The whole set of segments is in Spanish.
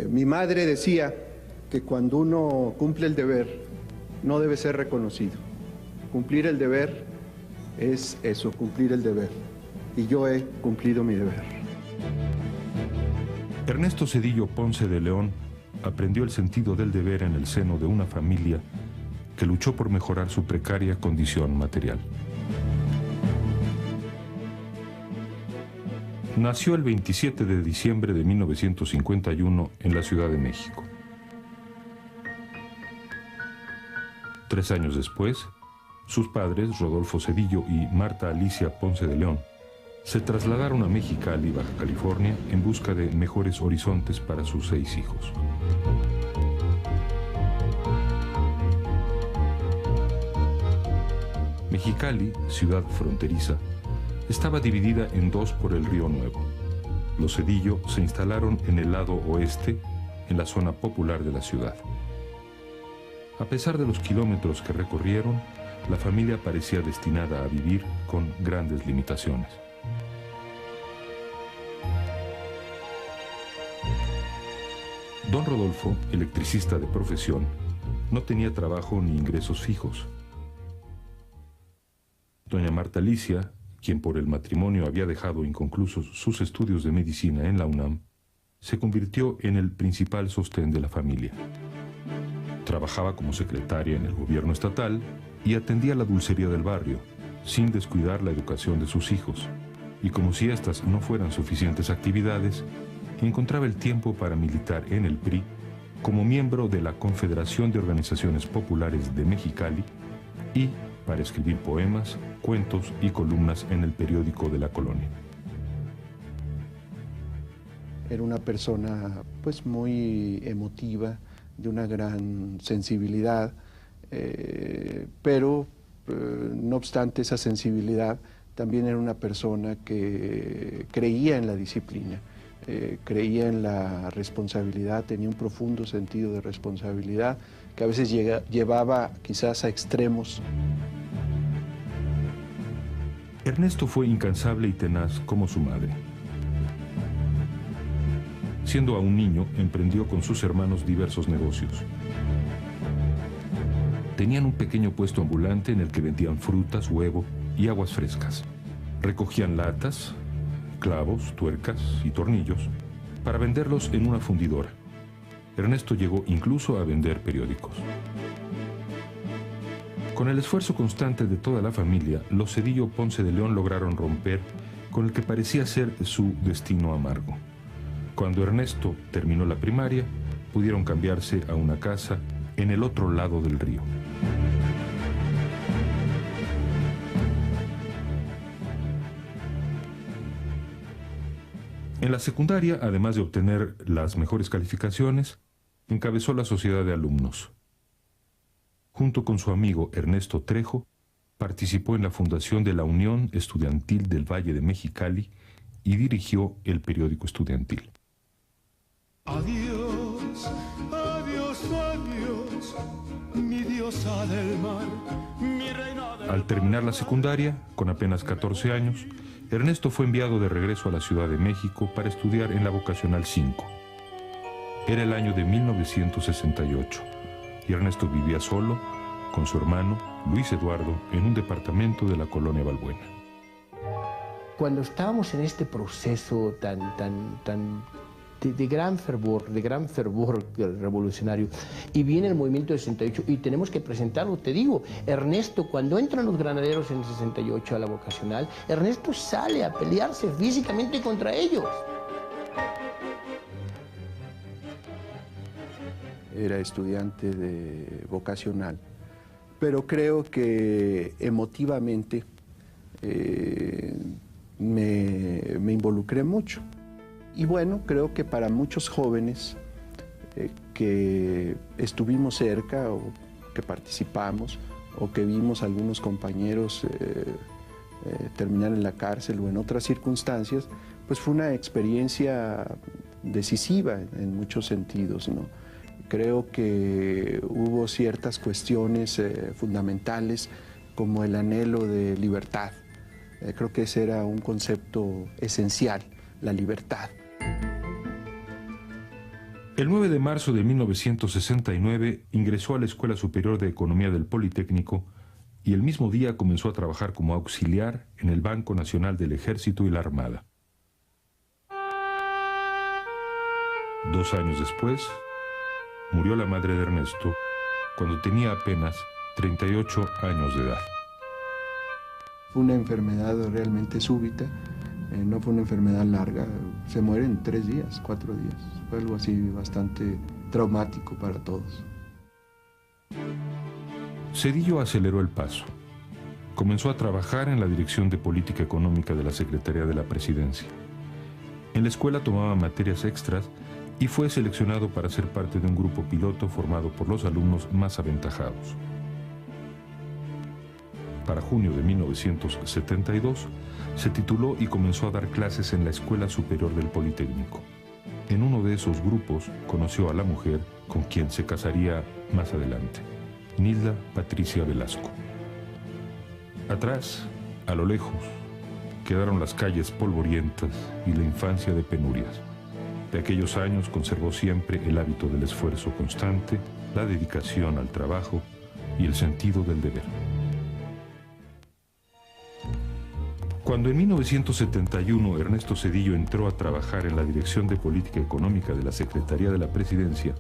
Mi madre decía que cuando uno cumple el deber, no debe ser reconocido. Cumplir el deber es eso, cumplir el deber. Y yo he cumplido mi deber. Ernesto Zedillo Ponce de León aprendió el sentido del deber en el seno de una familia que luchó por mejorar su precaria condición material. Nació el 27 de diciembre de 1951 en la Ciudad de México. 3 años después, sus padres, Rodolfo Zedillo y Marta Alicia Ponce de León, se trasladaron a Mexicali, Baja California, en busca de mejores horizontes para sus 6 hijos. Mexicali, ciudad fronteriza, estaba dividida en 2 por el Río Nuevo. Los Zedillo se instalaron en el lado oeste, en la zona popular de la ciudad. A pesar de los kilómetros que recorrieron, la familia parecía destinada a vivir con grandes limitaciones. Don Rodolfo, electricista de profesión, no tenía trabajo ni ingresos fijos. Doña Marta Alicia, quien por el matrimonio había dejado inconclusos sus estudios de medicina en la UNAM, se convirtió en el principal sostén de la familia. Trabajaba como secretaria en el gobierno estatal y atendía la dulcería del barrio, sin descuidar la educación de sus hijos. Y como si estas no fueran suficientes actividades, encontraba el tiempo para militar en el PRI como miembro de la Confederación de Organizaciones Populares de Mexicali y para escribir poemas, cuentos y columnas en el periódico de la colonia. Era una persona pues muy emotiva, de una gran sensibilidad, pero no obstante esa sensibilidad, también era una persona que creía en la disciplina, creía en la responsabilidad, tenía un profundo sentido de responsabilidad que a veces llevaba quizás a extremos. Ernesto fue incansable y tenaz como su madre. Siendo aún niño, emprendió con sus hermanos diversos negocios. Tenían un pequeño puesto ambulante en el que vendían frutas, huevo y aguas frescas. Recogían latas, clavos, tuercas y tornillos para venderlos en una fundidora. Ernesto llegó incluso a vender periódicos. Con el esfuerzo constante de toda la familia, los Zedillo Ponce de León lograron romper con el que parecía ser su destino amargo. Cuando Ernesto terminó la primaria, pudieron cambiarse a una casa en el otro lado del río. En la secundaria, además de obtener las mejores calificaciones, encabezó la sociedad de alumnos. Junto con su amigo Ernesto Trejo, participó en la fundación de la Unión Estudiantil del Valle de Mexicali y dirigió el periódico estudiantil. Adiós, adiós, adiós, mi diosa del mar, mi reina del... Al terminar la secundaria, con apenas 14 años, Ernesto fue enviado de regreso a la Ciudad de México para estudiar en la Vocacional 5. Era el año de 1968 y Ernesto vivía solo con su hermano Luis Eduardo en un departamento de la colonia Balbuena. Cuando estábamos en este proceso de gran fervor revolucionario, y viene el movimiento del 68 y tenemos que presentarlo, te digo, Ernesto, cuando entran los granaderos en el 68 a la Vocacional, Ernesto sale a pelearse físicamente contra ellos. Era estudiante de vocacional, pero creo que emotivamente me involucré mucho. Y bueno, creo que para muchos jóvenes que estuvimos cerca o que participamos o que vimos a algunos compañeros terminar en la cárcel o en otras circunstancias, pues fue una experiencia decisiva en muchos sentidos, ¿no? Creo que hubo ciertas cuestiones fundamentales como el anhelo de libertad. Creo que ese era un concepto esencial, la libertad. El 9 de marzo de 1969 ingresó a la Escuela Superior de Economía del Politécnico y el mismo día comenzó a trabajar como auxiliar en el Banco Nacional del Ejército y la Armada. 2 años después, murió la madre de Ernesto cuando tenía apenas 38 años de edad. Fue una enfermedad realmente súbita, no fue una enfermedad larga, se muere en 3 días, 4 días. Fue algo así bastante traumático para todos. Zedillo aceleró el paso. Comenzó a trabajar en la Dirección de Política Económica de la Secretaría de la Presidencia. En la escuela tomaba materias extras y fue seleccionado para ser parte de un grupo piloto formado por los alumnos más aventajados. Para junio de 1972, se tituló y comenzó a dar clases en la Escuela Superior del Politécnico. En uno de esos grupos conoció a la mujer con quien se casaría más adelante, Nilda Patricia Velasco. Atrás, a lo lejos, quedaron las calles polvorientas y la infancia de penurias. De aquellos años conservó siempre el hábito del esfuerzo constante, la dedicación al trabajo y el sentido del deber. Cuando en 1971 Ernesto Zedillo entró a trabajar en la Dirección de Política Económica de la Secretaría de la Presidencia,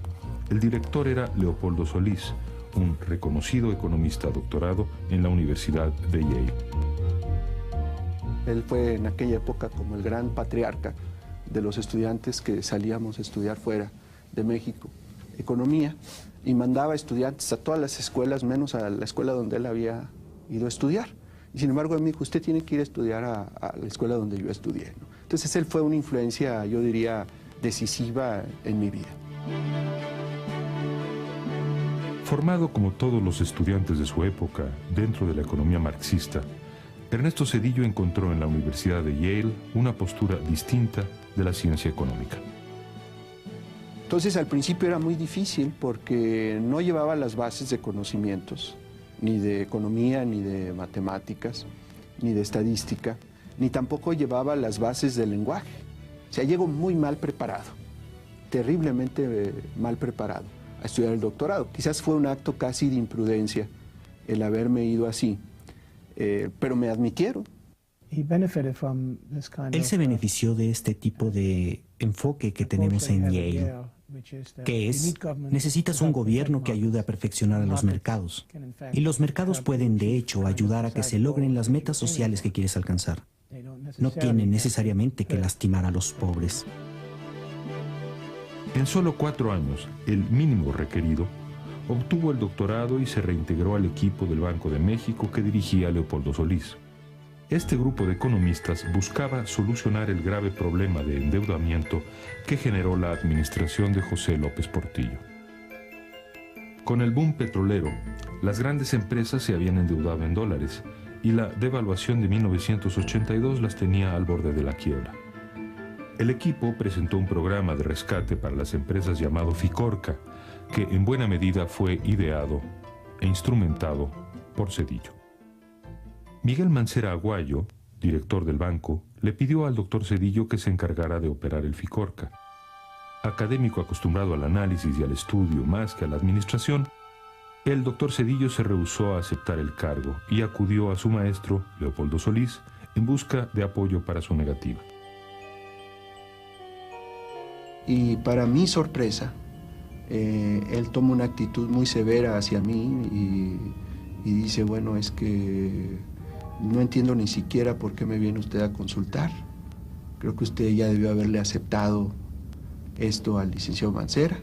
el director era Leopoldo Solís, un reconocido economista doctorado en la Universidad de Yale. Él fue en aquella época como el gran patriarca de los estudiantes que salíamos a estudiar fuera de México, economía, y mandaba estudiantes a todas las escuelas, menos a la escuela donde él había ido a estudiar. Y sin embargo, él me dijo, usted tiene que ir a estudiar a la escuela donde yo estudié, ¿no? Entonces él fue una influencia, yo diría, decisiva en mi vida. Formado como todos los estudiantes de su época dentro de la economía marxista, Ernesto Zedillo encontró en la Universidad de Yale una postura distinta de la ciencia económica. Entonces al principio era muy difícil porque no llevaba las bases de conocimientos, ni de economía, ni de matemáticas, ni de estadística, ni tampoco llevaba las bases del lenguaje. O sea, llegó muy mal preparado, terriblemente mal preparado a estudiar el doctorado. Quizás fue un acto casi de imprudencia el haberme ido así, pero me admitieron. Él se benefició de este tipo de enfoque que tenemos en Yale, que es, necesitas un gobierno que ayude a perfeccionar a los mercados. Y los mercados pueden, de hecho, ayudar a que se logren las metas sociales que quieres alcanzar. No tienen necesariamente que lastimar a los pobres. En solo 4 años, el mínimo requerido, obtuvo el doctorado y se reintegró al equipo del Banco de México que dirigía Leopoldo Solís. Este grupo de economistas buscaba solucionar el grave problema de endeudamiento que generó la administración de José López Portillo. Con el boom petrolero, las grandes empresas se habían endeudado en dólares y la devaluación de 1982 las tenía al borde de la quiebra. El equipo presentó un programa de rescate para las empresas llamado Ficorca, que en buena medida fue ideado e instrumentado por Zedillo. Miguel Mancera Aguayo, director del banco, le pidió al doctor Zedillo que se encargara de operar el Ficorca. Académico acostumbrado al análisis y al estudio más que a la administración, el doctor Zedillo se rehusó a aceptar el cargo y acudió a su maestro, Leopoldo Solís, en busca de apoyo para su negativa. Y para mi sorpresa, él toma una actitud muy severa hacia mí y dice, bueno, es que no entiendo ni siquiera por qué me viene usted a consultar. Creo que usted ya debió haberle aceptado esto al licenciado Mancera.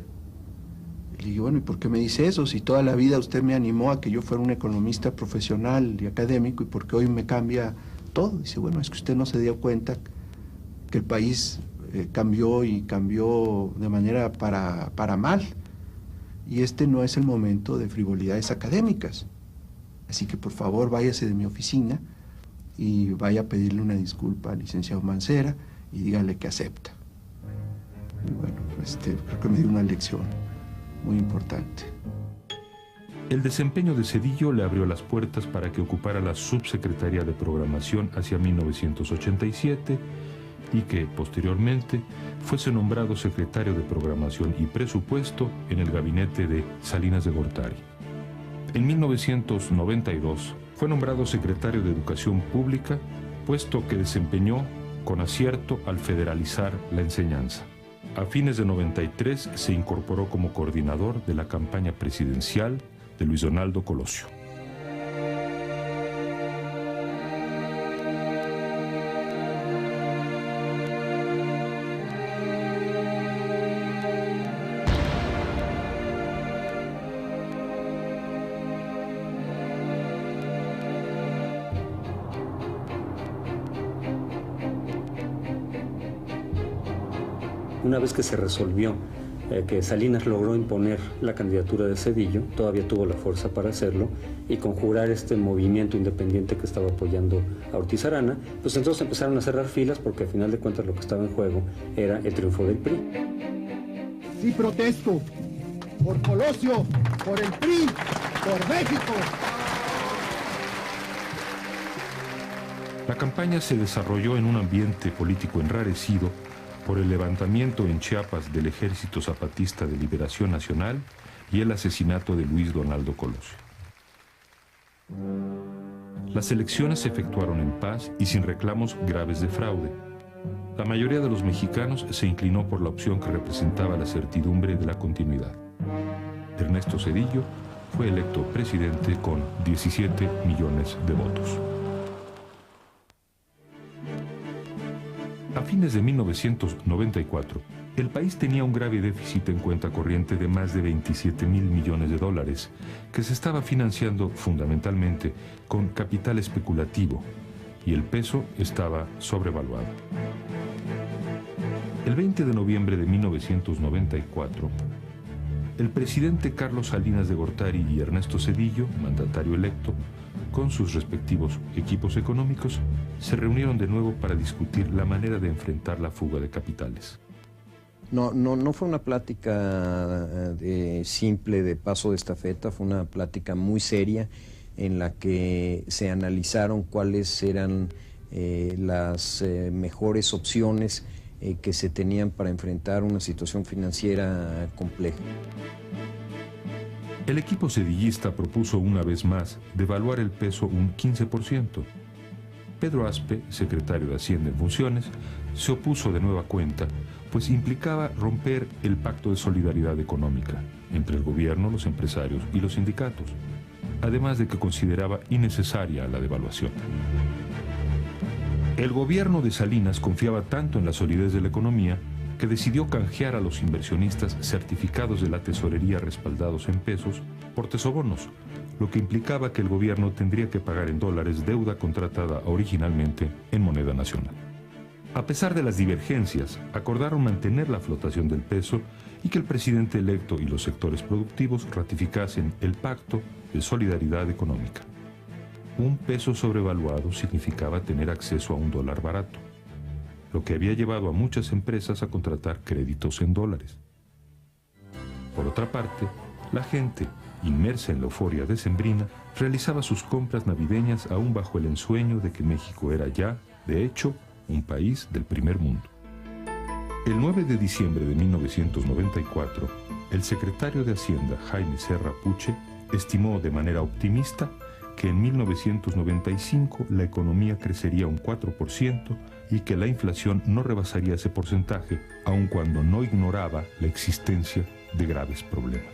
Y le digo, bueno, ¿y por qué me dice eso? Si toda la vida usted me animó a que yo fuera un economista profesional y académico, ¿y por qué hoy me cambia todo? Dice, bueno, es que usted no se dio cuenta que el país cambió y cambió de manera para mal. Y este no es el momento de frivolidades académicas. Así que por favor váyase de mi oficina y vaya a pedirle una disculpa al licenciado Mancera y dígale que acepta. Y bueno, creo que me dio una lección muy importante. El desempeño de Zedillo le abrió las puertas para que ocupara la subsecretaría de Programación hacia 1987 y que, posteriormente, fuese nombrado secretario de Programación y Presupuesto en el gabinete de Salinas de Gortari. En 1992 fue nombrado secretario de Educación Pública, puesto que desempeñó con acierto al federalizar la enseñanza. A fines de 93 se incorporó como coordinador de la campaña presidencial de Luis Donaldo Colosio. Una vez que se resolvió que Salinas logró imponer la candidatura de Zedillo, todavía tuvo la fuerza para hacerlo y conjurar este movimiento independiente que estaba apoyando a Ortiz Arana, pues entonces empezaron a cerrar filas porque al final de cuentas lo que estaba en juego era el triunfo del PRI. Sí protesto por Colosio, por el PRI, por México. La campaña se desarrolló en un ambiente político enrarecido por el levantamiento en Chiapas del Ejército Zapatista de Liberación Nacional y el asesinato de Luis Donaldo Colosio. Las elecciones se efectuaron en paz y sin reclamos graves de fraude. La mayoría de los mexicanos se inclinó por la opción que representaba la certidumbre de la continuidad. Ernesto Zedillo fue electo presidente con 17 millones de votos. A fines de 1994, el país tenía un grave déficit en cuenta corriente de más de 27 mil millones de dólares, que se estaba financiando fundamentalmente con capital especulativo, y el peso estaba sobrevaluado. El 20 de noviembre de 1994, el presidente Carlos Salinas de Gortari y Ernesto Zedillo, mandatario electo, con sus respectivos equipos económicos, se reunieron de nuevo para discutir la manera de enfrentar la fuga de capitales. No fue una plática simple de paso de estafeta, fue una plática muy seria en la que se analizaron cuáles eran las mejores opciones que se tenían para enfrentar una situación financiera compleja. El equipo zedillista propuso una vez más devaluar el peso un 15%. Pedro Aspe, secretario de Hacienda en funciones, se opuso de nueva cuenta, pues implicaba romper el pacto de solidaridad económica entre el gobierno, los empresarios y los sindicatos, además de que consideraba innecesaria la devaluación. El gobierno de Salinas confiaba tanto en la solidez de la economía que decidió canjear a los inversionistas certificados de la tesorería respaldados en pesos por tesobonos, lo que implicaba que el gobierno tendría que pagar en dólares deuda contratada originalmente en moneda nacional. A pesar de las divergencias, acordaron mantener la flotación del peso y que el presidente electo y los sectores productivos ratificasen el pacto de solidaridad económica. Un peso sobrevaluado significaba tener acceso a un dólar barato, lo que había llevado a muchas empresas a contratar créditos en dólares. Por otra parte, la gente, inmersa en la euforia decembrina, realizaba sus compras navideñas aún bajo el ensueño de que México era ya, de hecho, un país del primer mundo. El 9 de diciembre de 1994, el secretario de Hacienda, Jaime Serra Puche, estimó de manera optimista que en 1995 la economía crecería un 4% y que la inflación no rebasaría ese porcentaje, aun cuando no ignoraba la existencia de graves problemas.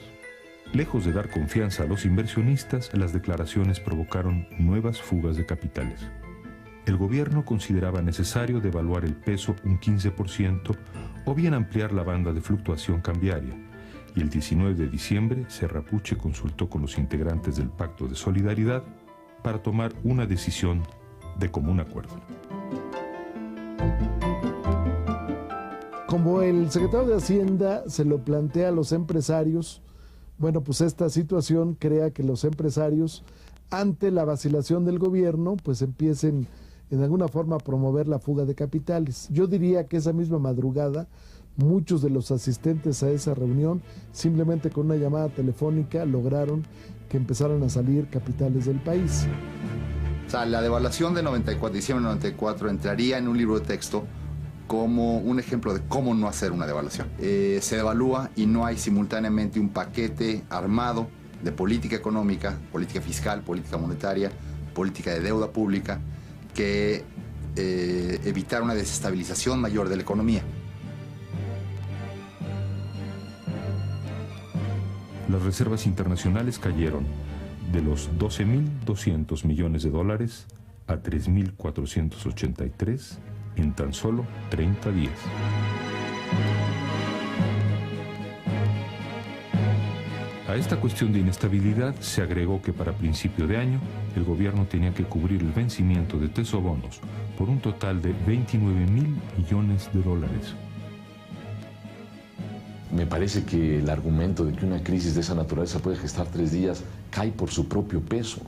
Lejos de dar confianza a los inversionistas, las declaraciones provocaron nuevas fugas de capitales. El gobierno consideraba necesario devaluar el peso un 15% o bien ampliar la banda de fluctuación cambiaria, y el 19 de diciembre Serra Puche consultó con los integrantes del Pacto de Solidaridad para tomar una decisión de común acuerdo. Como el secretario de Hacienda se lo plantea a los empresarios, bueno, pues esta situación crea que los empresarios, ante la vacilación del gobierno, pues empiecen en alguna forma a promover la fuga de capitales. Yo diría que esa misma madrugada, muchos de los asistentes a esa reunión, simplemente con una llamada telefónica, lograron que empezaran a salir capitales del país. O sea, la devaluación de diciembre de 94 entraría en un libro de texto como un ejemplo de cómo no hacer una devaluación. Se devalúa y no hay simultáneamente un paquete armado de política económica, política fiscal, política monetaria, política de deuda pública, que evitar una desestabilización mayor de la economía. Las reservas internacionales cayeron de los 12.200 millones de dólares a 3.483 en tan solo 30 días. A esta cuestión de inestabilidad se agregó que para principio de año el gobierno tenía que cubrir el vencimiento de tesobonos por un total de 29.000 millones de dólares. Me parece que el argumento de que una crisis de esa naturaleza puede gestar 3 días cae por su propio peso.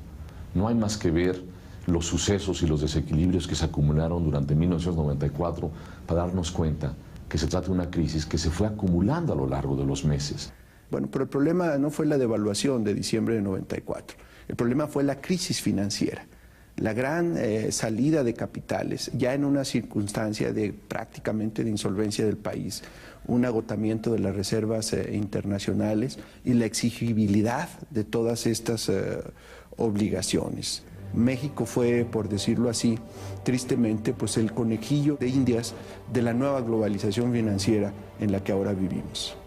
No hay más que ver los sucesos y los desequilibrios que se acumularon durante 1994 para darnos cuenta que se trata de una crisis que se fue acumulando a lo largo de los meses. Bueno, pero el problema no fue la devaluación de diciembre de 94. El problema fue la crisis financiera, la gran salida de capitales, ya en una circunstancia de prácticamente de insolvencia del país, un agotamiento de las reservas internacionales y la exigibilidad de todas estas obligaciones. México fue, por decirlo así, tristemente, pues el conejillo de Indias de la nueva globalización financiera en la que ahora vivimos.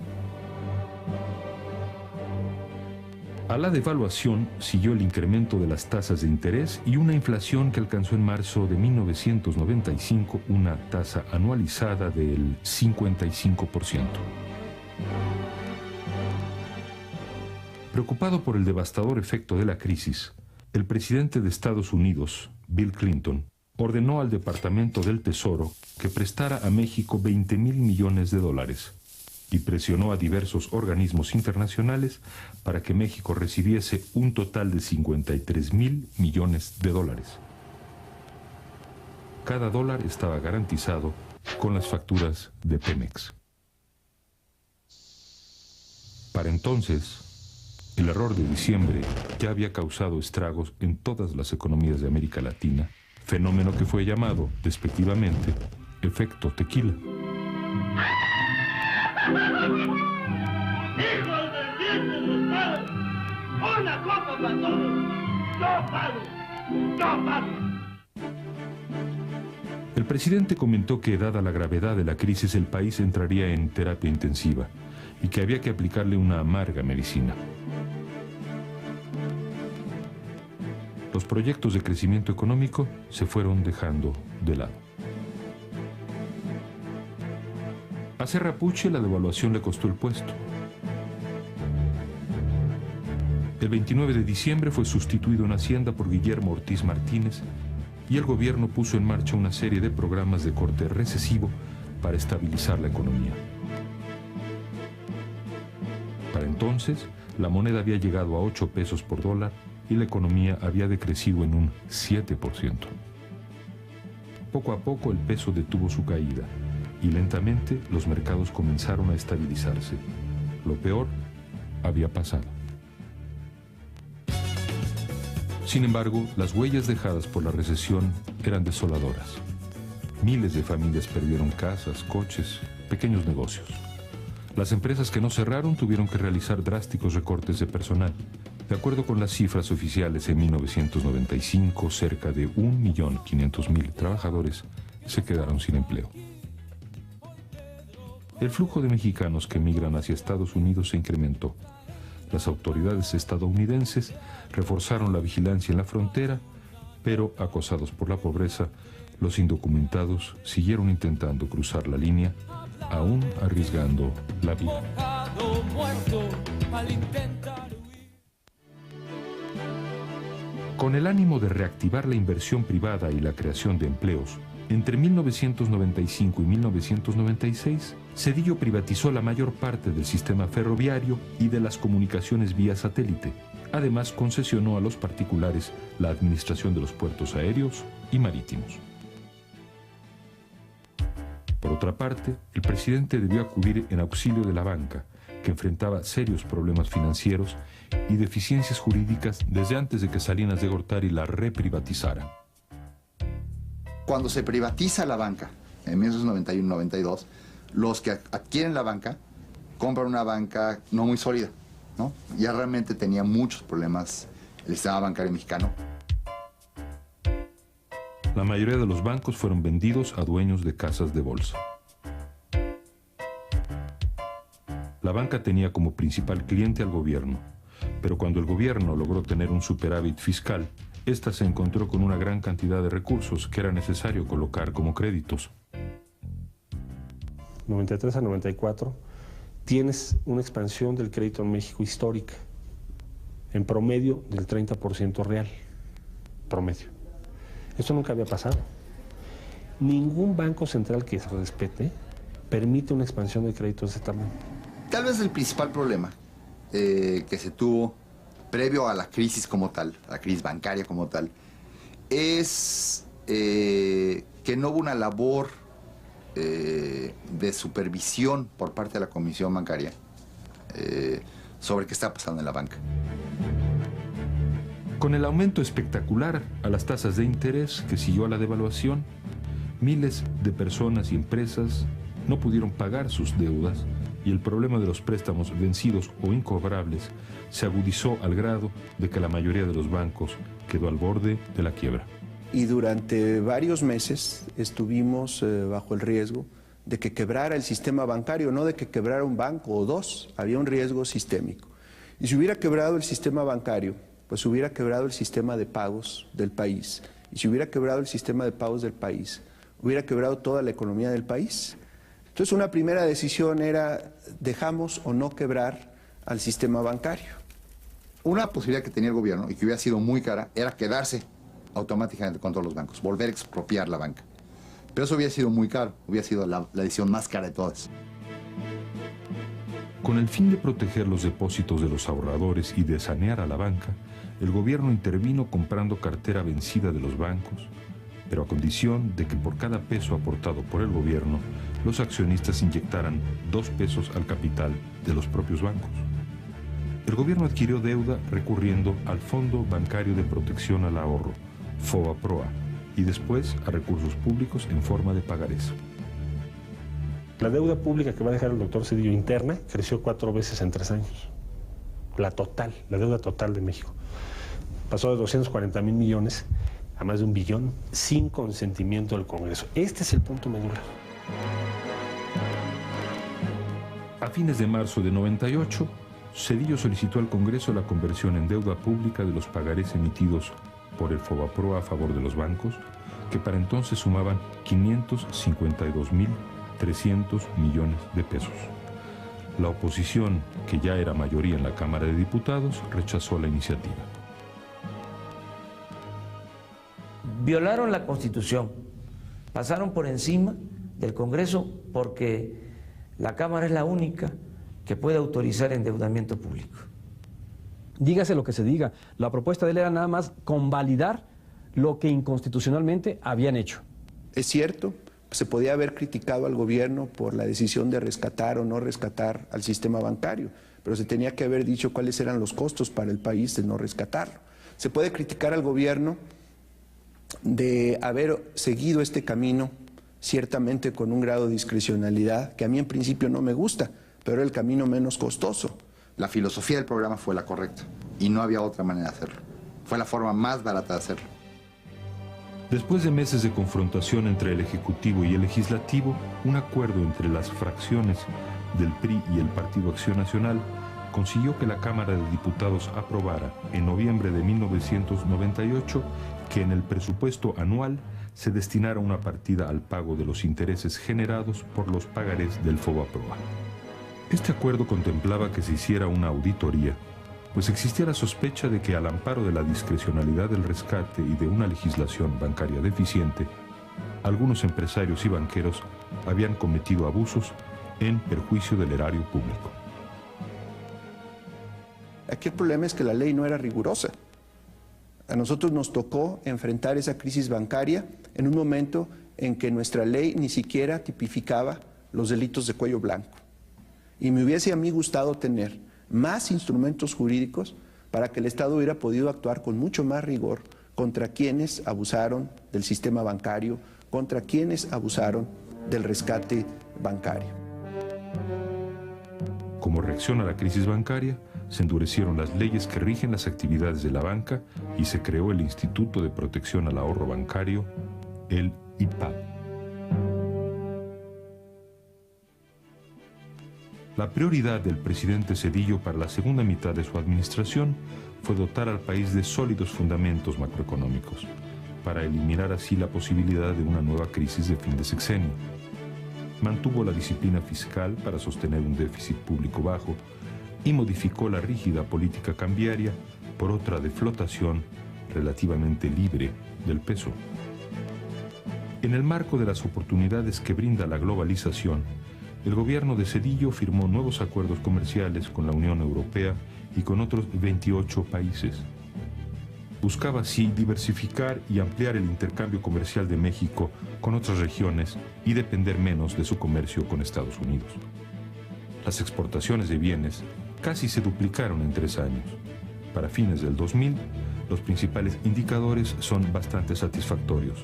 A la devaluación siguió el incremento de las tasas de interés y una inflación que alcanzó en marzo de 1995 una tasa anualizada del 55%. Preocupado por el devastador efecto de la crisis, el presidente de Estados Unidos, Bill Clinton, ordenó al Departamento del Tesoro que prestara a México 20.000 millones de dólares y presionó a diversos organismos internacionales para que México recibiese un total de 53.000 millones de dólares. Cada dólar estaba garantizado con las facturas de Pemex. Para entonces, el error de diciembre ya había causado estragos en todas las economías de América Latina, fenómeno que fue llamado, despectivamente, efecto tequila. ¡Hijos del bien de sus padres! ¡Una copa para todos! ¡Yo pago! ¡Yo pago! El presidente comentó que, dada la gravedad de la crisis, el país entraría en terapia intensiva y que había que aplicarle una amarga medicina. Los proyectos de crecimiento económico se fueron dejando de lado. A Serra Puche la devaluación le costó el puesto. El 29 de diciembre fue sustituido en Hacienda por Guillermo Ortiz Martínez y el gobierno puso en marcha una serie de programas de corte recesivo para estabilizar la economía. Para entonces, la moneda había llegado a 8 pesos por dólar y la economía había decrecido en un 7%. Poco a poco el peso detuvo su caída y lentamente los mercados comenzaron a estabilizarse. Lo peor había pasado. Sin embargo, las huellas dejadas por la recesión eran desoladoras. Miles de familias perdieron casas, coches, pequeños negocios. Las empresas que no cerraron tuvieron que realizar drásticos recortes de personal. De acuerdo con las cifras oficiales, en 1995, cerca de 1.500.000 trabajadores se quedaron sin empleo. El flujo de mexicanos que migran hacia Estados Unidos se incrementó. Las autoridades estadounidenses reforzaron la vigilancia en la frontera, pero, acosados por la pobreza, los indocumentados siguieron intentando cruzar la línea, aún arriesgando la vida. Con el ánimo de reactivar la inversión privada y la creación de empleos, entre 1995 y 1996, Zedillo privatizó la mayor parte del sistema ferroviario y de las comunicaciones vía satélite. Además, concesionó a los particulares la administración de los puertos aéreos y marítimos. Por otra parte, el presidente debió acudir en auxilio de la banca, que enfrentaba serios problemas financieros y deficiencias jurídicas desde antes de que Salinas de Gortari la reprivatizara. Cuando se privatiza la banca en 1991-92, los que adquieren la banca compran una banca no muy sólida, ¿no? Ya realmente tenía muchos problemas el sistema bancario mexicano. La mayoría de los bancos fueron vendidos a dueños de casas de bolsa. La banca tenía como principal cliente al gobierno, pero cuando el gobierno logró tener un superávit fiscal, ésta se encontró con una gran cantidad de recursos que era necesario colocar como créditos. 93 a 94, tienes una expansión del crédito en México histórica, en promedio del 30% real, promedio. Eso nunca había pasado. Ningún banco central que se respete permite una expansión de créditos de ese tamaño. Tal vez el principal problema que se tuvo previo a la crisis como tal, a la crisis bancaria como tal, es que no hubo una labor de supervisión por parte de la Comisión Bancaria sobre qué está pasando en la banca. Con el aumento espectacular a las tasas de interés que siguió a la devaluación, miles de personas y empresas no pudieron pagar sus deudas y el problema de los préstamos vencidos o incobrables se agudizó al grado de que la mayoría de los bancos quedó al borde de la quiebra. Y durante varios meses estuvimos bajo el riesgo de que quebrara el sistema bancario, no de que quebrara un banco o dos, había un riesgo sistémico. Y si hubiera quebrado el sistema bancario, pues hubiera quebrado el sistema de pagos del país. Y si hubiera quebrado el sistema de pagos del país, hubiera quebrado toda la economía del país. Entonces una primera decisión era, ¿dejamos o no quebrar al sistema bancario? Una posibilidad que tenía el gobierno, y que hubiera sido muy cara, era quedarse automáticamente con todos los bancos, volver a expropiar la banca. Pero eso hubiera sido muy caro, hubiera sido la decisión más cara de todas. Con el fin de proteger los depósitos de los ahorradores y de sanear a la banca, el gobierno intervino comprando cartera vencida de los bancos, pero a condición de que por cada peso aportado por el gobierno, los accionistas inyectaran 2 pesos al capital de los propios bancos. El gobierno adquirió deuda recurriendo al Fondo Bancario de Protección al Ahorro, FOBAPROA, y después a recursos públicos en forma de pagarés. La deuda pública que va a dejar el doctor Zedillo interna creció 4 veces en 3 años. La total, la deuda total de México. Pasó de 240,000 millones a más de 1 billón sin consentimiento del Congreso. Este es el punto medular. A fines de marzo de 98, Zedillo solicitó al Congreso la conversión en deuda pública de los pagarés emitidos por el FOBAPROA a favor de los bancos, que para entonces sumaban 552,300 millones de pesos. La oposición, que ya era mayoría en la Cámara de Diputados, rechazó la iniciativa. Violaron la Constitución, pasaron por encima del Congreso porque la Cámara es la única que puede autorizar endeudamiento público. Dígase lo que se diga, la propuesta de él era nada más convalidar lo que inconstitucionalmente habían hecho. Es cierto, se podía haber criticado al gobierno por la decisión de rescatar o no rescatar al sistema bancario, pero se tenía que haber dicho cuáles eran los costos para el país de no rescatarlo. Se puede criticar al gobierno de haber seguido este camino, ciertamente con un grado de discrecionalidad que a mí en principio no me gusta, pero era el camino menos costoso. La filosofía del programa fue la correcta y no había otra manera de hacerlo. Fue la forma más barata de hacerlo. Después de meses de confrontación entre el Ejecutivo y el Legislativo, un acuerdo entre las fracciones del PRI y el Partido Acción Nacional consiguió que la Cámara de Diputados aprobara en noviembre de 1998 que en el presupuesto anual se destinara una partida al pago de los intereses generados por los pagarés del FOBAPROA. Este acuerdo contemplaba que se hiciera una auditoría, pues existía la sospecha de que al amparo de la discrecionalidad del rescate y de una legislación bancaria deficiente, algunos empresarios y banqueros habían cometido abusos en perjuicio del erario público. Aquí el problema es que la ley no era rigurosa. A nosotros nos tocó enfrentar esa crisis bancaria en un momento en que nuestra ley ni siquiera tipificaba los delitos de cuello blanco. Y me hubiese a mí gustado tener más instrumentos jurídicos para que el Estado hubiera podido actuar con mucho más rigor contra quienes abusaron del sistema bancario, contra quienes abusaron del rescate bancario. Como reacción a la crisis bancaria, se endurecieron las leyes que rigen las actividades de la banca y se creó el Instituto de Protección al Ahorro Bancario, el IPAB. La prioridad del presidente Zedillo para la segunda mitad de su administración fue dotar al país de sólidos fundamentos macroeconómicos, para eliminar así la posibilidad de una nueva crisis de fin de sexenio. Mantuvo la disciplina fiscal para sostener un déficit público bajo y modificó la rígida política cambiaria por otra de flotación relativamente libre del peso. En el marco de las oportunidades que brinda la globalización, el gobierno de Zedillo firmó nuevos acuerdos comerciales con la Unión Europea y con otros 28 países. Buscaba así diversificar y ampliar el intercambio comercial de México con otras regiones y depender menos de su comercio con Estados Unidos. Las exportaciones de bienes casi se duplicaron en 3 años. Para fines del 2000, los principales indicadores son bastante satisfactorios,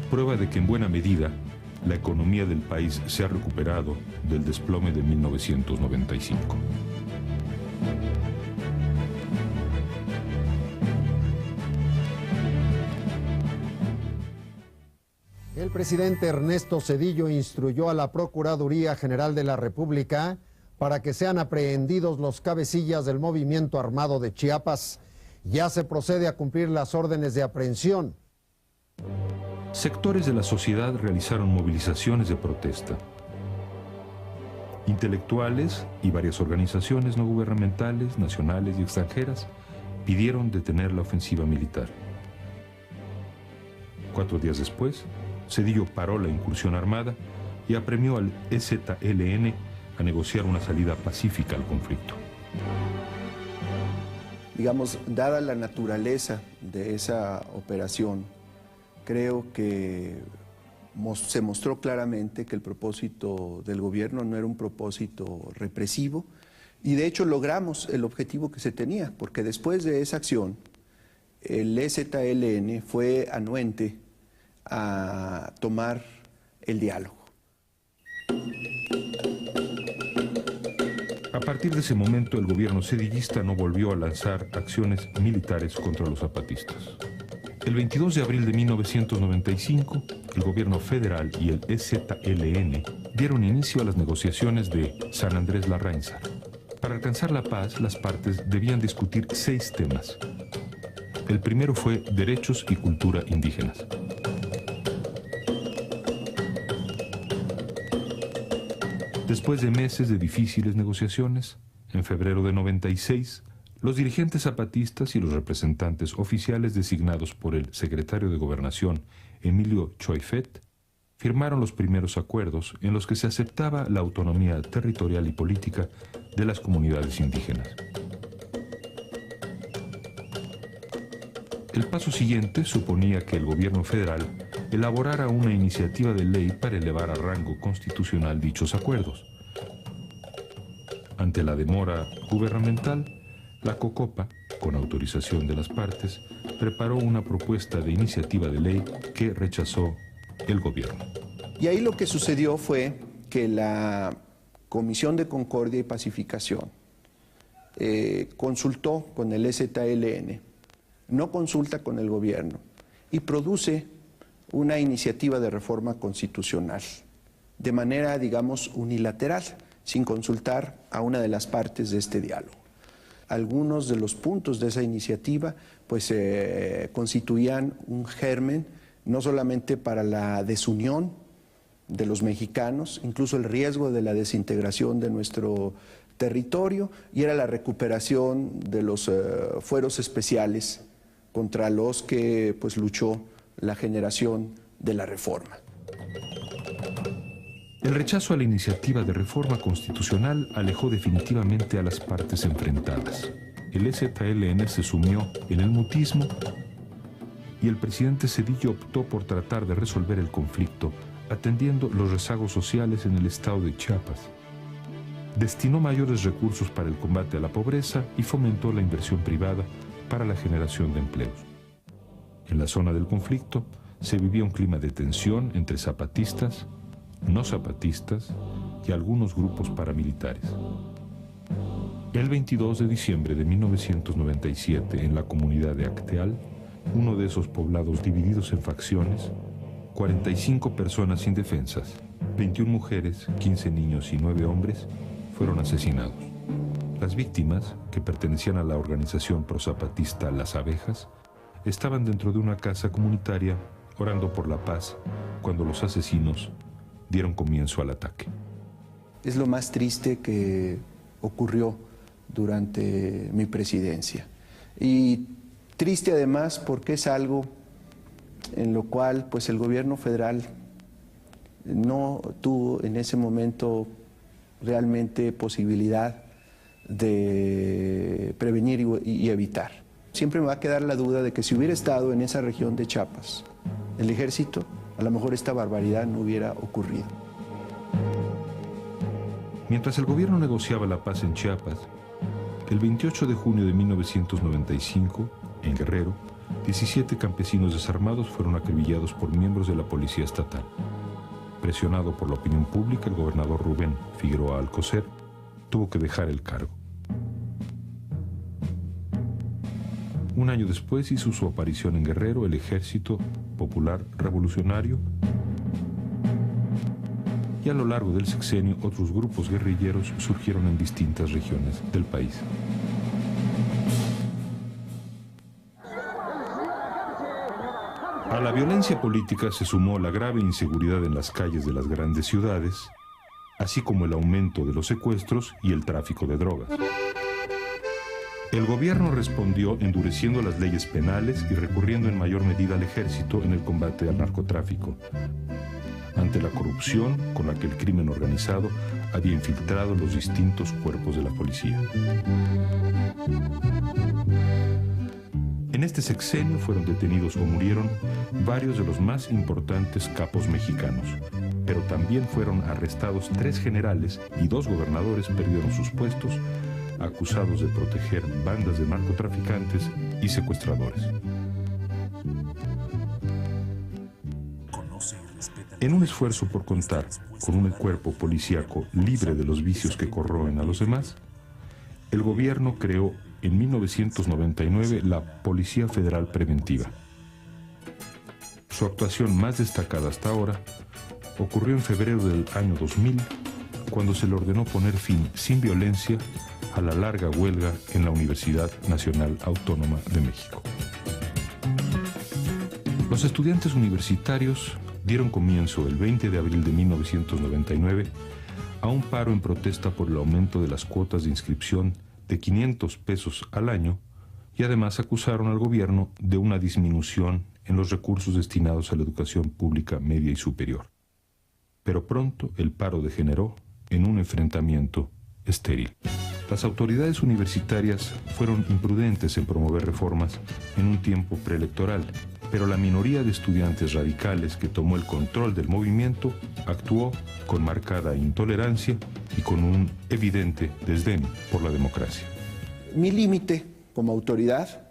prueba de que en buena medida la economía del país se ha recuperado del desplome de 1995. El presidente Ernesto Zedillo instruyó a la Procuraduría General de la República para que sean aprehendidos los cabecillas del movimiento armado de Chiapas. Ya se procede a cumplir las órdenes de aprehensión. Sectores de la sociedad realizaron movilizaciones de protesta. Intelectuales y varias organizaciones no gubernamentales, nacionales y extranjeras, pidieron detener la ofensiva militar. 4 días después, Zedillo paró la incursión armada y apremió al EZLN a negociar una salida pacífica al conflicto. Digamos, dada la naturaleza de esa operación, creo que se mostró claramente que el propósito del gobierno no era un propósito represivo y de hecho logramos el objetivo que se tenía, porque después de esa acción el EZLN fue anuente a tomar el diálogo. A partir de ese momento el gobierno zedillista no volvió a lanzar acciones militares contra los zapatistas. El 22 de abril de 1995, el gobierno federal y el EZLN dieron inicio a las negociaciones de San Andrés Larrainza. Para alcanzar la paz, las partes debían discutir 6 temas. El primero fue derechos y cultura indígenas. Después de meses de difíciles negociaciones, en febrero de 96, los dirigentes zapatistas y los representantes oficiales designados por el secretario de Gobernación, Emilio Choifet, firmaron los primeros acuerdos en los que se aceptaba la autonomía territorial y política de las comunidades indígenas. El paso siguiente suponía que el gobierno federal elaborara una iniciativa de ley para elevar a rango constitucional dichos acuerdos. Ante la demora gubernamental, la COCOPA, con autorización de las partes, preparó una propuesta de iniciativa de ley que rechazó el gobierno. Y ahí lo que sucedió fue que la Comisión de Concordia y Pacificación consultó con el EZLN, no consulta con el gobierno, y produce una iniciativa de reforma constitucional, de manera, digamos, unilateral, sin consultar a una de las partes de este diálogo. Algunos de los puntos de esa iniciativa pues constituían un germen no solamente para la desunión de los mexicanos, incluso el riesgo de la desintegración de nuestro territorio, y era la recuperación de los fueros especiales contra los que pues luchó la generación de la reforma. El rechazo a la iniciativa de reforma constitucional alejó definitivamente a las partes enfrentadas. El EZLN se sumió en el mutismo y el presidente Zedillo optó por tratar de resolver el conflicto atendiendo los rezagos sociales en el estado de Chiapas. Destinó mayores recursos para el combate a la pobreza y fomentó la inversión privada para la generación de empleos. En la zona del conflicto se vivía un clima de tensión entre zapatistas, no zapatistas y algunos grupos paramilitares. El 22 de diciembre de 1997, en la comunidad de Acteal, uno de esos poblados divididos en facciones, 45 personas indefensas, 21 mujeres, 15 niños y 9 hombres, fueron asesinados. Las víctimas, que pertenecían a la organización prosapatista Las Abejas, estaban dentro de una casa comunitaria orando por la paz cuando los asesinos dieron comienzo al ataque. Es lo más triste que ocurrió durante mi presidencia. Y triste además porque es algo en lo cual pues el gobierno federal no tuvo en ese momento realmente posibilidad de prevenir y evitar. Siempre me va a quedar la duda de que si hubiera estado en esa región de Chiapas el ejército, a lo mejor esta barbaridad no hubiera ocurrido. Mientras el gobierno negociaba la paz en Chiapas, el 28 de junio de 1995, en Guerrero, 17 campesinos desarmados fueron acribillados por miembros de la policía estatal. Presionado por la opinión pública, el gobernador Rubén Figueroa Alcocer tuvo que dejar el cargo. Un año después hizo su aparición en Guerrero el Ejército Popular Revolucionario, y a lo largo del sexenio otros grupos guerrilleros surgieron en distintas regiones del país. A la violencia política se sumó la grave inseguridad en las calles de las grandes ciudades, así como el aumento de los secuestros y el tráfico de drogas. El gobierno respondió endureciendo las leyes penales y recurriendo en mayor medida al ejército en el combate al narcotráfico, ante la corrupción con la que el crimen organizado había infiltrado los distintos cuerpos de la policía. En este sexenio fueron detenidos o murieron varios de los más importantes capos mexicanos, pero también fueron arrestados 3 generales y 2 gobernadores perdieron sus puestos, acusados de proteger bandas de narcotraficantes y secuestradores. En un esfuerzo por contar con un cuerpo policíaco libre de los vicios que corroen a los demás, el gobierno creó en 1999 la Policía Federal Preventiva. Su actuación más destacada hasta ahora ocurrió en febrero del año 2000, cuando se le ordenó poner fin sin violencia a la larga huelga en la Universidad Nacional Autónoma de México. Los estudiantes universitarios dieron comienzo el 20 de abril de 1999 a un paro en protesta por el aumento de las cuotas de inscripción de 500 pesos al año, y además acusaron al gobierno de una disminución en los recursos destinados a la educación pública media y superior. Pero pronto el paro degeneró en un enfrentamiento estéril. Las autoridades universitarias fueron imprudentes en promover reformas en un tiempo preelectoral, pero la minoría de estudiantes radicales que tomó el control del movimiento actuó con marcada intolerancia y con un evidente desdén por la democracia. Mi límite como autoridad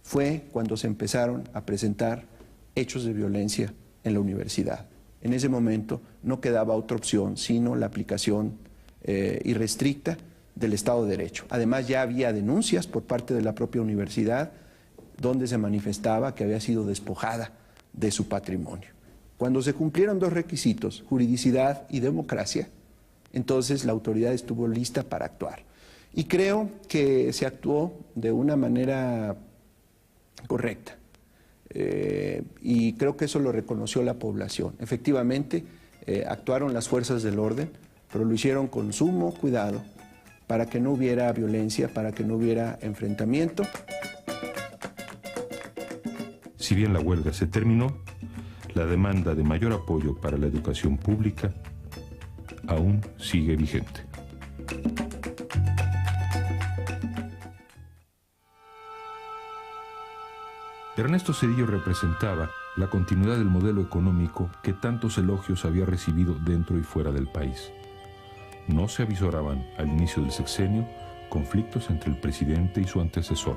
fue cuando se empezaron a presentar hechos de violencia en la universidad. En ese momento no quedaba otra opción sino la aplicación irrestricta del Estado de Derecho. Además ya había denuncias por parte de la propia universidad donde se manifestaba que había sido despojada de su patrimonio. Cuando se cumplieron 2 requisitos, juridicidad y democracia, entonces la autoridad estuvo lista para actuar. Y creo que se actuó de una manera correcta. Y creo que eso lo reconoció la población. Efectivamente, actuaron las fuerzas del orden, pero lo hicieron con sumo cuidado para que no hubiera violencia, para que no hubiera enfrentamiento. Si bien la huelga se terminó, la demanda de mayor apoyo para la educación pública aún sigue vigente. Ernesto Zedillo representaba la continuidad del modelo económico que tantos elogios había recibido dentro y fuera del país. No se avisoraban al inicio del sexenio conflictos entre el presidente y su antecesor.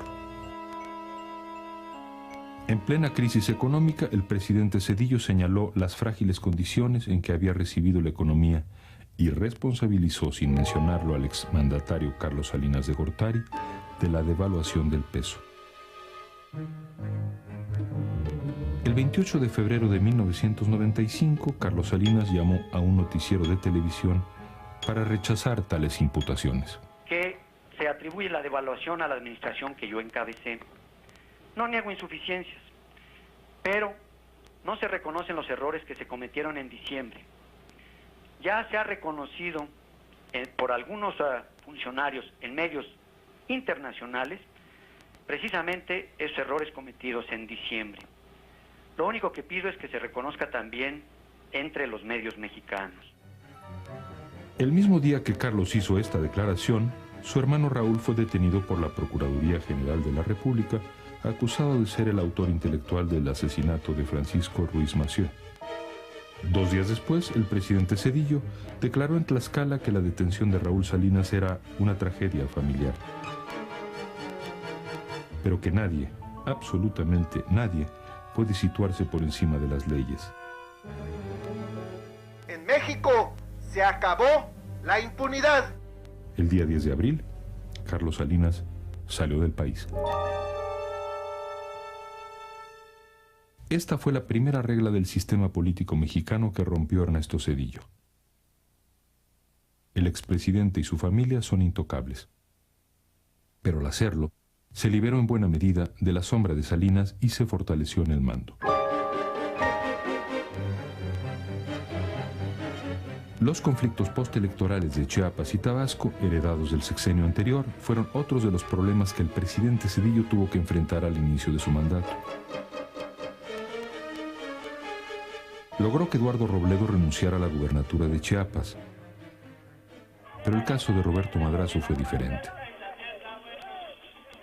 En plena crisis económica, el presidente Zedillo señaló las frágiles condiciones en que había recibido la economía y responsabilizó, sin mencionarlo al exmandatario Carlos Salinas de Gortari, de la devaluación del peso. El 28 de febrero de 1995, Carlos Salinas llamó a un noticiero de televisión para rechazar tales imputaciones. Que se atribuye la devaluación a la administración que yo encabecé. No niego insuficiencias, pero no se reconocen los errores que se cometieron en diciembre. Ya se ha reconocido por algunos funcionarios en medios internacionales precisamente esos errores cometidos en diciembre. Lo único que pido es que se reconozca también entre los medios mexicanos. El mismo día que Carlos hizo esta declaración, su hermano Raúl fue detenido por la Procuraduría General de la República, acusado de ser el autor intelectual del asesinato de Francisco Ruiz Massieu. 2 días después, el presidente Zedillo declaró en Tlaxcala que la detención de Raúl Salinas era una tragedia familiar, pero que nadie, absolutamente nadie, puede situarse por encima de las leyes. En México se acabó la impunidad. El día 10 de abril, Carlos Salinas salió del país. Esta fue la primera regla del sistema político mexicano que rompió Ernesto Zedillo. El expresidente y su familia son intocables. Pero al hacerlo, se liberó en buena medida de la sombra de Salinas y se fortaleció en el mando. Los conflictos postelectorales de Chiapas y Tabasco, heredados del sexenio anterior, fueron otros de los problemas que el presidente Zedillo tuvo que enfrentar al inicio de su mandato. Logró que Eduardo Robledo renunciara a la gubernatura de Chiapas, pero el caso de Roberto Madrazo fue diferente.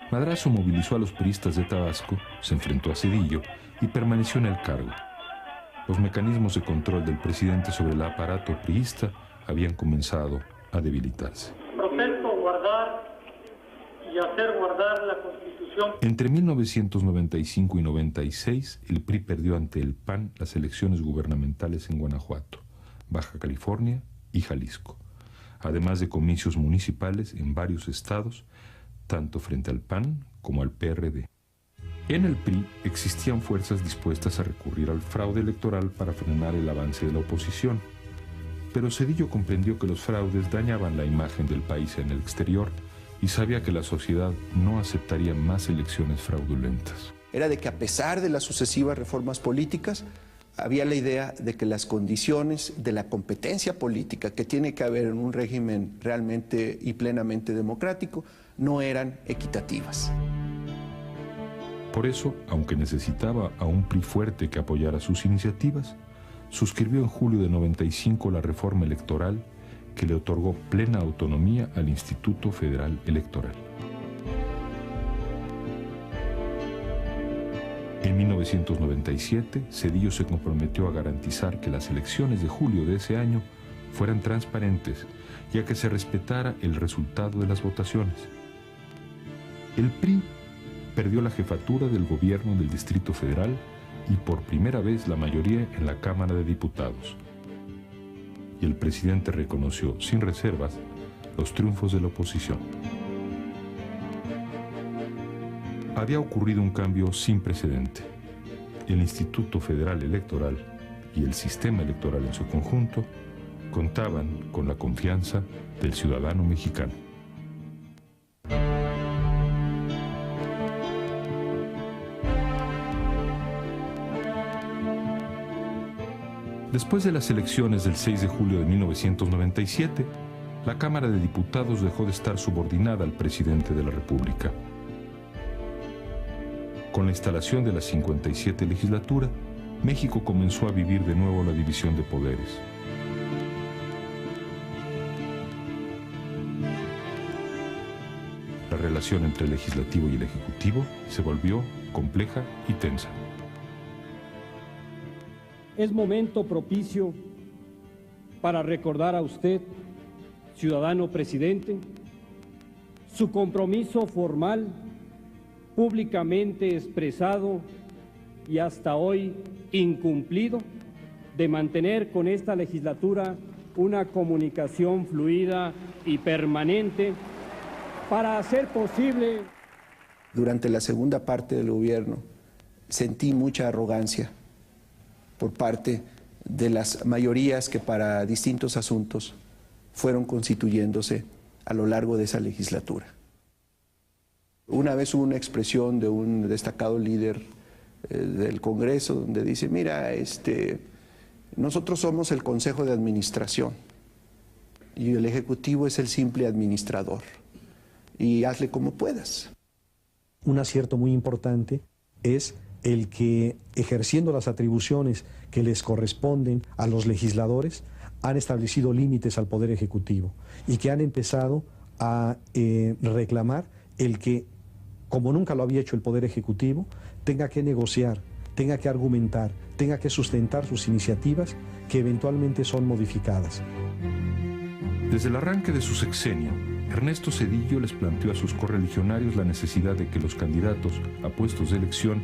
Madrazo movilizó a los priistas de Tabasco, se enfrentó a Zedillo y permaneció en el cargo. Los mecanismos de control del presidente sobre el aparato priista habían comenzado a debilitarse. Protesto guardar y hacer guardar la Constitución. Entre 1995 y 96, el PRI perdió ante el PAN las elecciones gubernamentales en Guanajuato, Baja California y Jalisco, además de comicios municipales en varios estados, tanto frente al PAN como al PRD. En el PRI existían fuerzas dispuestas a recurrir al fraude electoral para frenar el avance de la oposición, pero Zedillo comprendió que los fraudes dañaban la imagen del país en el exterior y sabía que la sociedad no aceptaría más elecciones fraudulentas. Era de que a pesar de las sucesivas reformas políticas, había la idea de que las condiciones de la competencia política que tiene que haber en un régimen realmente y plenamente democrático no eran equitativas. Por eso, aunque necesitaba a un PRI fuerte que apoyara sus iniciativas, suscribió en julio de 95 la reforma electoral que le otorgó plena autonomía al Instituto Federal Electoral. En 1997, Zedillo se comprometió a garantizar que las elecciones de julio de ese año fueran transparentes y a que se respetara el resultado de las votaciones. El PRI perdió la jefatura del gobierno del Distrito Federal y por primera vez la mayoría en la Cámara de Diputados. Y el presidente reconoció sin reservas los triunfos de la oposición. Había ocurrido un cambio sin precedente. El Instituto Federal Electoral y el sistema electoral en su conjunto contaban con la confianza del ciudadano mexicano. Después de las elecciones del 6 de julio de 1997, la Cámara de Diputados dejó de estar subordinada al presidente de la República. Con la instalación de la 57 legislatura, México comenzó a vivir de nuevo la división de poderes. La relación entre el legislativo y el ejecutivo se volvió compleja y tensa. Es momento propicio para recordar a usted, ciudadano presidente, su compromiso formal, públicamente expresado y hasta hoy incumplido de mantener con esta legislatura una comunicación fluida y permanente para hacer posible. Durante la segunda parte del gobierno sentí mucha arrogancia por parte de las mayorías que para distintos asuntos fueron constituyéndose a lo largo de esa legislatura. Una vez hubo una expresión de un destacado líder del Congreso donde dice, mira, nosotros somos el Consejo de Administración y el Ejecutivo es el simple administrador y hazle como puedas. Un acierto muy importante es el que, ejerciendo las atribuciones que les corresponden a los legisladores, han establecido límites al Poder Ejecutivo y que han empezado a reclamar el que, como nunca lo había hecho el Poder Ejecutivo, tenga que negociar, tenga que argumentar, tenga que sustentar sus iniciativas que eventualmente son modificadas. Desde el arranque de su sexenio, Ernesto Zedillo les planteó a sus correligionarios la necesidad de que los candidatos a puestos de elección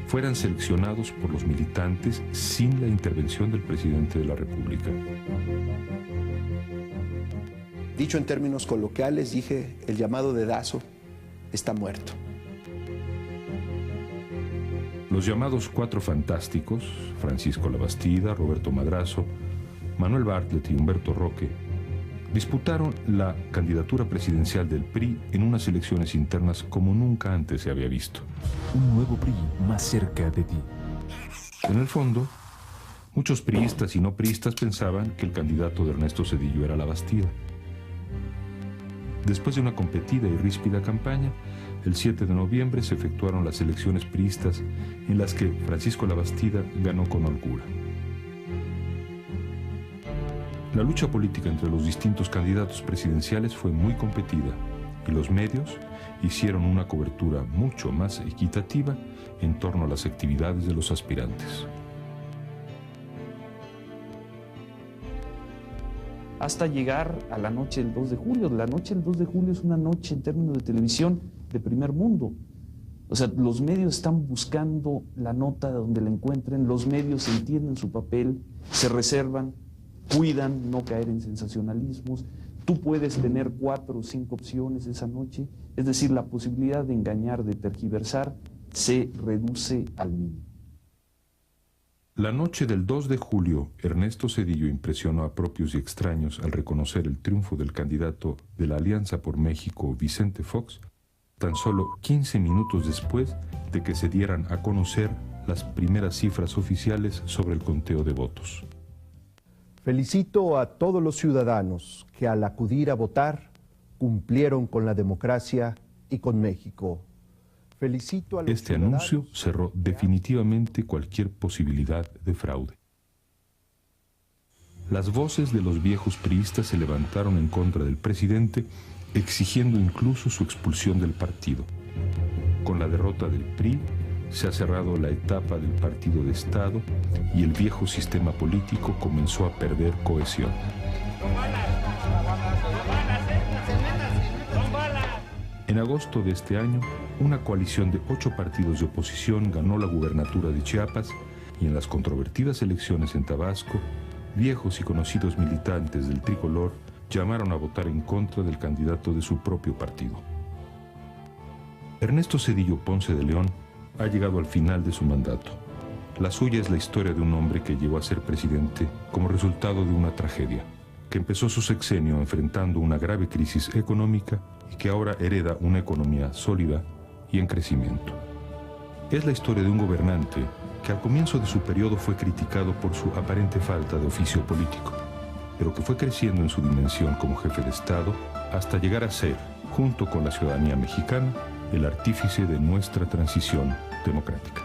fueran seleccionados por los militantes sin la intervención del presidente de la República. Dicho en términos coloquiales, dije, el llamado dedazo está muerto. Los llamados Cuatro Fantásticos, Francisco Labastida, Roberto Madrazo, Manuel Bartlett y Humberto Roque, disputaron la candidatura presidencial del PRI en unas elecciones internas como nunca antes se había visto. Un nuevo PRI más cerca de ti. En el fondo, muchos priistas y no priistas pensaban que el candidato de Ernesto Zedillo era Labastida. Después de una competida y ríspida campaña, el 7 de noviembre se efectuaron las elecciones priistas en las que Francisco Labastida ganó con holgura. La lucha política entre los distintos candidatos presidenciales fue muy competida y los medios hicieron una cobertura mucho más equitativa en torno a las actividades de los aspirantes. Hasta llegar a la noche del 2 de julio. La noche del 2 de julio es una noche en términos de televisión de primer mundo. O sea, los medios están buscando la nota donde la encuentren, los medios entienden su papel, se reservan, cuidan no caer en sensacionalismos. Tú puedes tener 4 o 5 opciones esa noche, es decir, la posibilidad de engañar, de tergiversar, se reduce al mínimo. La noche del 2 de julio, Ernesto Zedillo impresionó a propios y extraños al reconocer el triunfo del candidato de la Alianza por México, Vicente Fox, tan solo 15 minutos después de que se dieran a conocer las primeras cifras oficiales sobre el conteo de votos. Felicito a todos los ciudadanos que al acudir a votar cumplieron con la democracia y con México. Felicito a los Este anuncio cerró definitivamente cualquier posibilidad de fraude. Las voces de los viejos priistas se levantaron en contra del presidente, exigiendo incluso su expulsión del partido. Con la derrota del PRI, se ha cerrado la etapa del partido de Estado y el viejo sistema político comenzó a perder cohesión. En agosto de este año, una coalición de 8 partidos de oposición ganó la gubernatura de Chiapas y en las controvertidas elecciones en Tabasco, viejos y conocidos militantes del tricolor llamaron a votar en contra del candidato de su propio partido. Ernesto Zedillo Ponce de León ha llegado al final de su mandato. La suya es la historia de un hombre que llegó a ser presidente como resultado de una tragedia, que empezó su sexenio enfrentando una grave crisis económica y que ahora hereda una economía sólida y en crecimiento. Es la historia de un gobernante que al comienzo de su periodo fue criticado por su aparente falta de oficio político, pero que fue creciendo en su dimensión como jefe de Estado hasta llegar a ser, junto con la ciudadanía mexicana, el artífice de nuestra transición democrática.